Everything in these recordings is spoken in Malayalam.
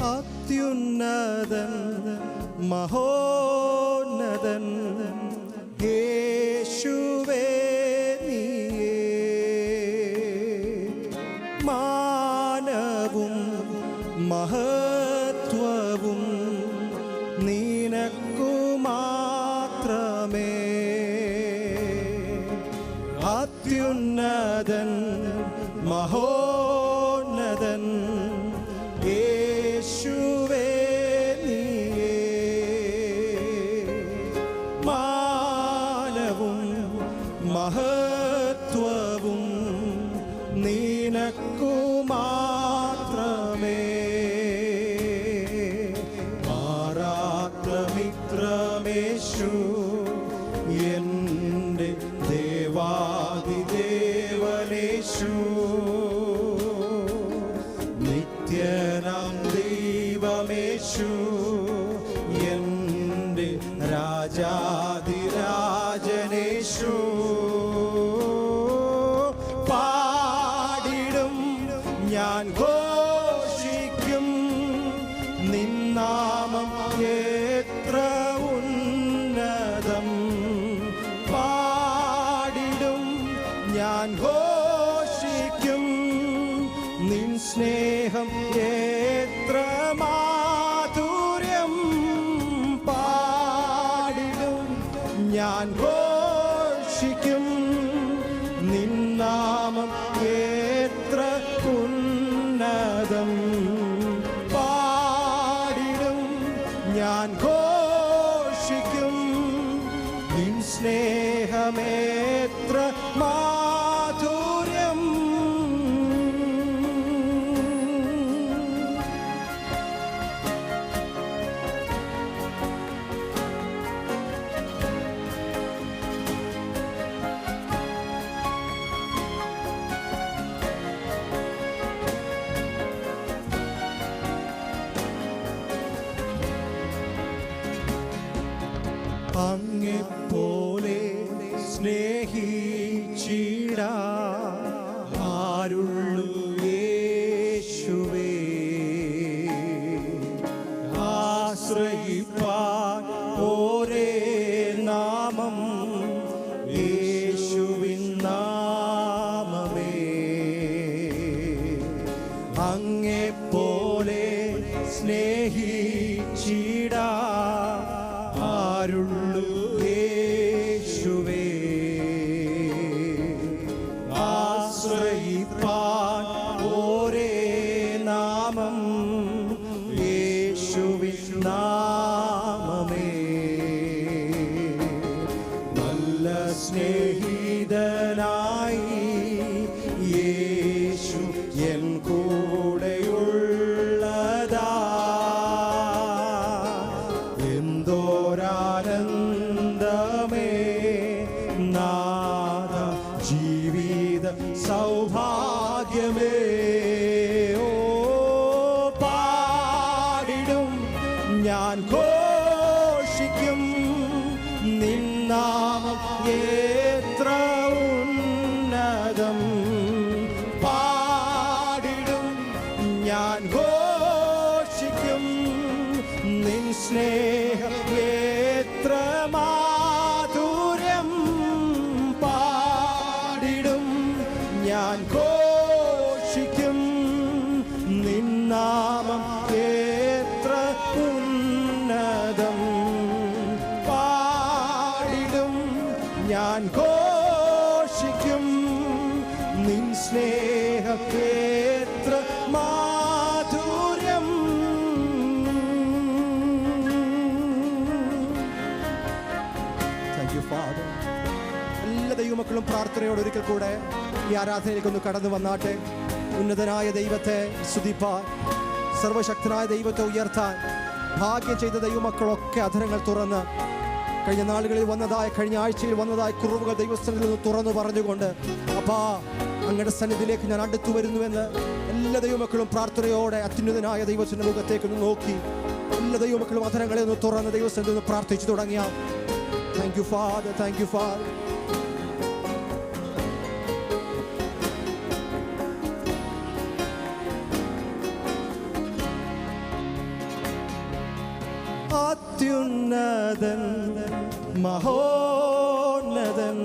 അത്യുന്നതൻ മഹോന്നതൻ യേശുവേ നീയേ. മാനവും മഹത്വവും നിനക്കു മാത്രമേ. അത്യുന്നതൻ മഹോന്നതൻ യേശുവേ നീയേ. മാനവും മഹത്വവും നിനക്കു മാത്രമേ. മാറാത്തമിത്രമേശു എൻ്റെ ദേവാദിദേവനേശു. നിത്യനാം ദൈവമേശു എൻ്റെ രാജാധിരാജനേശു. പാടിടും ഞാൻ ഘോഷിക്കും നിന്നാമം എത്ര ഉന്നതം. പാടിടും ഞാൻ ഘോഷിക്കും നിൻ സ്നേഹം എത്ര മാധുര്യം. പാടിടും ഞാൻ ഘോഷിക്കും നിന്നാമം എത്ര ഉന്നതം. പാടിടും ഞാൻ ഘോഷിക്കും നിൻ സ്നേഹമേത്ര മാധുര്യം. അങ്ങെപ്പോലെ സ്നേഹിച്ചിടാ ആരുള്ളു യേശുവേ. ആശ്രയിപ്പാൻ ഒരേ നാമം യേശുവിൻ നാമമേ. അങ്ങെപ്പോലെ സ്നേഹിച്ചിടാ ആരുള്ളു യേശുവേ. ആശ്രയിപ്പാൻ ഒരേ നാമം യേശുവിൻ നാമമേ. നല്ല സ്നേഹിതനായി യേശു എൻ കൂടെയുള്ളതാ. എന്തോരാനന്ദമേ നാഥ ജീവിത സൗഭാഗ്യമേ. ഓ പാടിടും ഞാൻ ഘോഷിക്കും നിന്നാമം എത്ര ഉന്നതം. പാടിടും ഞാൻ ഘോഷിക്കും നിൻ സ്നേഹം എത്ര മാധുര്യം. പാടിടും ഞാൻ ഘോഷിക്കും നിന്നാമം എത്ര ഉന്നതം. പാടിടും ഞാൻ ഘോഷിക്കും നിൻ സ്നേഹം എത്ര മാധുര്യം. എല്ലാ ദൈവമക്കളും പ്രാർത്ഥനയോട് ഒരിക്കൽ കൂടെ ഈ ആരാധനയിലേക്കൊന്ന് കടന്നു വന്നാട്ടെ. ഉന്നതനായ ദൈവത്തെ സ്തുതിപ്പാൻ, സർവശക്തനായ ദൈവത്തെ ഉയർത്താൻ ഭാഗ്യം ചെയ്ത ദൈവമക്കളൊക്കെ അധരങ്ങൾ തുറന്ന് കഴിഞ്ഞ നാളുകളിൽ വന്നതായ, കഴിഞ്ഞ ആഴ്ചയിൽ വന്നതായ കുറവുകൾ ദൈവസ്ഥനിൽ നിന്ന് തുറന്നു പറഞ്ഞുകൊണ്ട്, അപ്പാ അങ്ങയുടെ സന്നിധിയിലേക്ക് ഞാൻ അടുത്തു വരുന്നുവെന്ന് എല്ലാ ദൈവമക്കളും പ്രാർത്ഥനയോടെ അത്യുന്നതനായ ദൈവത്തിന്റെ മുഖത്തേക്ക് നോക്കി എല്ലാ ദൈവമക്കളും അധരങ്ങളെ ഒന്ന് തുറന്ന് ദൈവസ്ഥനിൽ നിന്ന് പ്രാർത്ഥിച്ചു തുടങ്ങിയാൽ. Thank you father, thank you father. അത്യുന്നതൻ മഹോന്നതൻ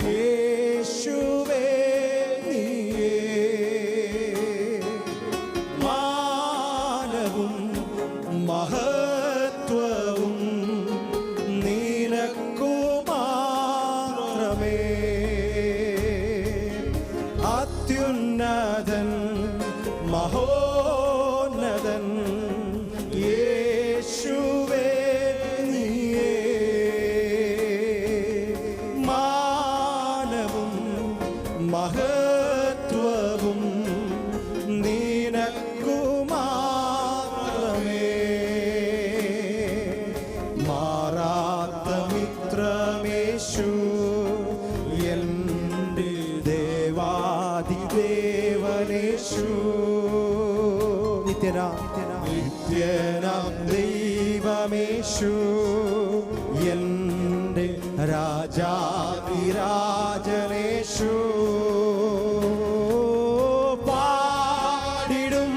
യേശുവേ നീയേ മാനവും മഹത്വവും നിനക്കു മാത്രമേ അത്യുന്നതൻ മഹോന്നതൻ യേശുവേ നീയേ മാനവും മഹത്വവും നിനക്കു മാത്രമേ മാറാത്ത മിത്രമേശു എൻ്റെ ദേവാദിദേവനേശു നിത്യനാം ദൈവമേശു എൻ്റെ രാജാതിരാജനേശു പാടിടും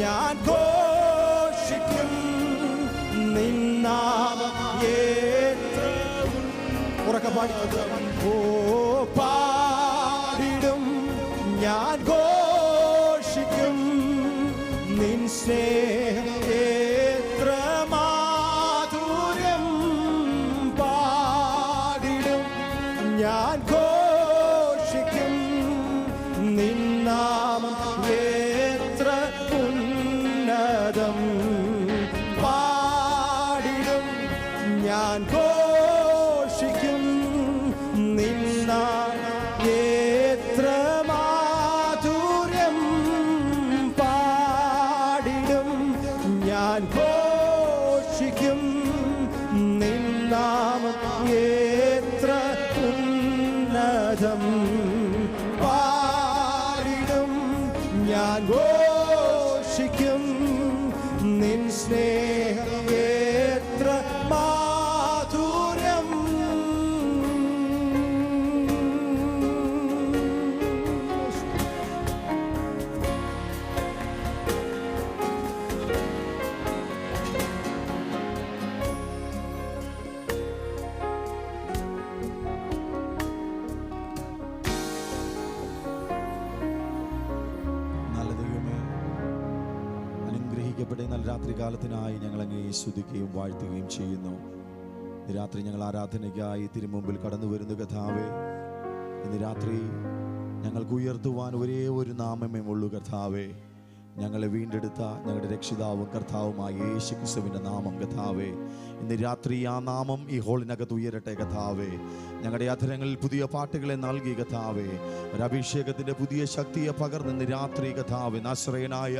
ഞാൻ ഘോഷിക്കും നിന്നാമം ഉറക്കെ പാടി ഓ പാടിടും ഞാൻ ഘോഷിക്കും നിൻ സ്നേഹം എത്ര മാധുര്യം പാടിടും ഞാൻ ഘോഷിക്കും നിൻ നാമം എത്ര ഉന്നതം പാടിടും ഞാൻ ഘോഷിക്കും നിൻ നാമം എത്ര മാധുര്യം പാടിടും ഞാൻ ഘോഷിക്കും നിൻ നാമം എത്ര ഉന്നതം പാടിടും ഞാൻ ഘോഷിക്കും നിൻ സ്നേഹം എത്ര മാധുര്യം നല്ല രാത്രി കാലത്തിനായി ഞങ്ങൾ അങ്ങേ സ്തുതിക്കുകയും വാഴ്ത്തുകയും ചെയ്യുന്നു. ഇന്ന് രാത്രി ഞങ്ങൾ ആരാധനയ്ക്കായി തിരുമുമ്പിൽ കടന്നു വരുന്ന കർത്താവേ, ഇന്ന് രാത്രി ഞങ്ങൾക്ക് ഉയർത്തുവാൻ ഒരേ ഒരു നാമമേ ഉള്ളൂ കർത്താവേ. ഞങ്ങളെ വീണ്ടെടുത്ത ഞങ്ങളുടെ രക്ഷിതാവും കർത്താവുമായ യേശു ക്രിസ്തുവിൻ്റെ നാമം കർത്താവേ. ഇന്ന് രാത്രി ആ നാമം ഈ ഹോളിനകത്ത് ഉയരട്ടെ കർത്താവേ. ഞങ്ങളുടെ അധരങ്ങളിൽ പുതിയ പാട്ടുകളെ നൽകി കർത്താവേ. ഒരു അഭിഷേകത്തിൻ്റെ പുതിയ ശക്തിയെ പകർന്ന് രാത്രി കർത്താവേ നസ്രയനായ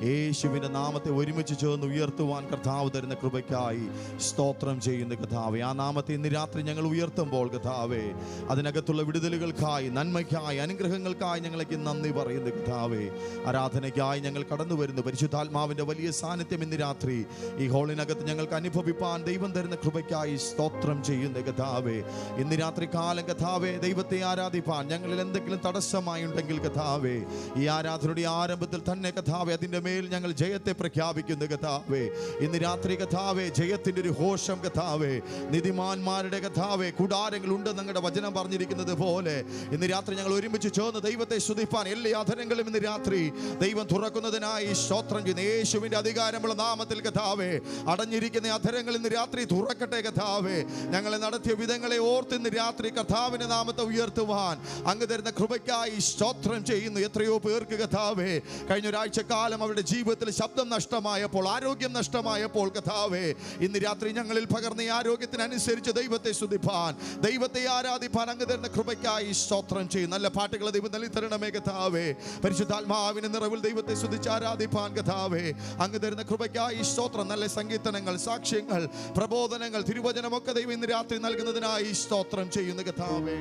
യേശുവിൻ്റെ നാമത്തെ ഒരുമിച്ച് ചേർന്ന് ഉയർത്തുവാൻ കർത്താവ് തരുന്ന കൃപയ്ക്കായി സ്തോത്രം ചെയ്യുന്ന കർത്താവേ. ആ നാമത്തെ ഇന്ന് രാത്രി ഞങ്ങൾ ഉയർത്തുമ്പോൾ കർത്താവേ, അതിനകത്തുള്ള വിടുതലുകൾക്കായി, നന്മയ്ക്കായി, അനുഗ്രഹങ്ങൾക്കായി ഞങ്ങൾക്ക് നന്ദി പറയുന്നു കർത്താവേ. ആരാധനയ്ക്കായി ഞങ്ങൾ കടന്നു വരുന്നു. പരിശുദ്ധാത്മാവിൻ്റെ വലിയ സാന്നിധ്യം ഇന്ന് രാത്രി ഈ ഹോളിനകത്ത് ഞങ്ങൾക്ക് അനുഭവിപ്പാൻ ദൈവം തരുന്ന കൃപയ്ക്കായി സ്തോത്രം ചെയ്യുന്ന കർത്താവേ. ഇന്ന് രാത്രി കാലം കർത്താവേ, ദൈവത്തെ ആരാധിപ്പാൻ ഞങ്ങളിൽ എന്തെങ്കിലും തടസ്സമായി ഉണ്ടെങ്കിൽ കർത്താവേ, ഈ ആരാധനയുടെ ആരംഭത്തിൽ തന്നെ കർത്താവേ അതിൻ്റെ മേൽ ഞങ്ങൾ ജയത്തെ പ്രഖ്യാപിക്കുന്നു കർത്താവേ. ഇന്ന് രാത്രി കർത്താവേ ജയത്തിൻ്റെ ഒരു ഘോഷം കർത്താവേ, നീതിമാന്മാരുടെ കർത്താവേ കൂടാരങ്ങൾ ഉണ്ട് ഞങ്ങളുടെ വചനം പറഞ്ഞിരിക്കുന്നത് പോലെ ഇന്ന് രാത്രി ഞങ്ങൾ ഒരുമിച്ച് ചേർന്ന് ദൈവത്തെ സ്തുതിപ്പാൻ എല്ലാ അധരങ്ങളും ഇന്ന് രാത്രി ദൈവം തുറക്കുന്നതിനായി സ്തോത്രം ചെയ്യുന്നു. യേശുവിൻ്റെ അധികാരമുള്ള നാമത്തിൽ കർത്താവേ അടഞ്ഞിരിക്കുന്ന അധരങ്ങൾ ഇന്ന് രാത്രി തുറക്കട്ടെ കർത്താവേ. ഞങ്ങളെ നടത്തിയ വിധങ്ങളെ ഓർത്ത് ഇന്ന് രാത്രി കർത്താവിൻ്റെ നാമത്തെ ഉയർത്തുവാൻ അങ്ങ് തരുന്ന കൃപയ്ക്കായി സ്തോത്രം ചെയ്യുന്നു. എത്രയോ പേർക്ക് കർത്താവേ കഴിഞ്ഞ ഒരാഴ്ച കാലം അവരുടെ ജീവിതത്തിൽ ശബ്ദം നഷ്ടമായപ്പോൾ, ആരോഗ്യം നഷ്ടമായപ്പോൾ കർത്താവേ ഇന്ന് രാത്രി ഞങ്ങളിൽ പകർന്ന ഈ ആരോഗ്യത്തിനനുസരിച്ച് ദൈവത്തെ സ്തുതിപ്പാൻ, ദൈവത്തെ ആരാധിപ്പാൻ അങ്ങ് തരുന്ന കൃപയ്ക്കായി സ്തോത്രം ചെയ്യും. നല്ല പാട്ടുകൾ ദൈവം നൽകി തരണമേ കർത്താവേ. പരിശുദ്ധാത്മാവിന്റെ നിറവിൽ ദൈവത്തെ സ്തുതിച്ച് ആരാധിപ്പാൻ കർത്താവേ അങ്ങ് തരുന്ന കൃപയ്ക്കായി സ്തോത്രം. നല്ല സംഗീതങ്ങൾ, സാക്ഷ്യങ്ങൾ, പ്രബോധനങ്ങൾ, തിരുവചനമൊക്കെ ദൈവം ഇന്ന് രാത്രി നൽകുന്നതിനായി സ്തോത്രം ചെയ്യുന്ന കർത്താവേ.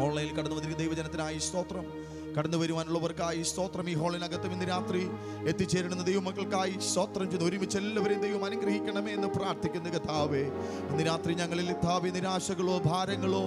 ഓൺലൈനിൽ കടന്നു വന്നിരിക്കുന്ന ദൈവജനത്തിനായി സ്തോത്രം. കടന്നു വരുവാനുള്ളവർക്കായി സ്തോത്രം. ഈ ഹോളിനകത്തും ഇന്ന് രാത്രി എത്തിച്ചേരുന്ന ദൈവമക്കൾക്കായി സ്തോത്രം ചെയ്ത് ഒരുമിച്ച് എല്ലാവരെയും ദൈവം അനുഗ്രഹിക്കണമേ എന്ന് പ്രാർത്ഥിക്കുന്ന കർത്താവേ, ഇന്ന് രാത്രി ഞങ്ങളിൽ കർത്താവേ നിരാശകളോ ഭാരങ്ങളോ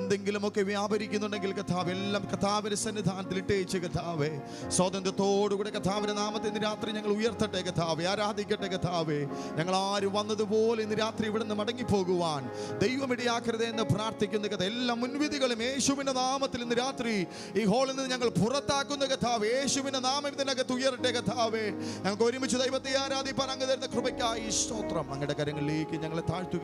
എന്തെങ്കിലുമൊക്കെ വ്യാപരിക്കുന്നുണ്ടെങ്കിൽ കർത്താവ് എല്ലാം കർത്താവിന്റെ സന്നിധാനത്തിൽ ഇട്ടേച്ച് കർത്താവേ സ്വാതന്ത്ര്യത്തോടുകൂടെ കർത്താവിന്റെ നാമത്തെ ഇന്ന് രാത്രി ഞങ്ങൾ ഉയർത്തട്ടെ കർത്താവേ, ആരാധിക്കട്ടെ കർത്താവേ. ഞങ്ങൾ ആരും വന്നതുപോലെ ഇന്ന് രാത്രി ഇവിടെ നിന്ന് മടങ്ങിപ്പോകുവാൻ ദൈവം ഇടയാക്കരുത് എന്ന് പ്രാർത്ഥിക്കുന്ന കഥ. എല്ലാ മുൻവിധികളും യേശുവിന്റെ നാമത്തിൽ ഇന്ന് രാത്രി ഈ ഹോളിൽ നിന്ന് ഞങ്ങൾ പുറത്താക്കുന്ന കർത്താവ്, യേശുവിന്റെ നാമം ഇതിനകത്ത് ഉയരട്ടെ കർത്താവേ. ഞങ്ങൾക്ക് ഒരുമിച്ച് ദൈവത്തെ ആരാധിപ്പാൻ അങ്ങ് തരുന്ന കൃപയ്ക്കായി സ്തോത്രം. അങ്ങയുടെ കരങ്ങളിലേക്ക് ഞങ്ങളെ താഴ്ത്തുക.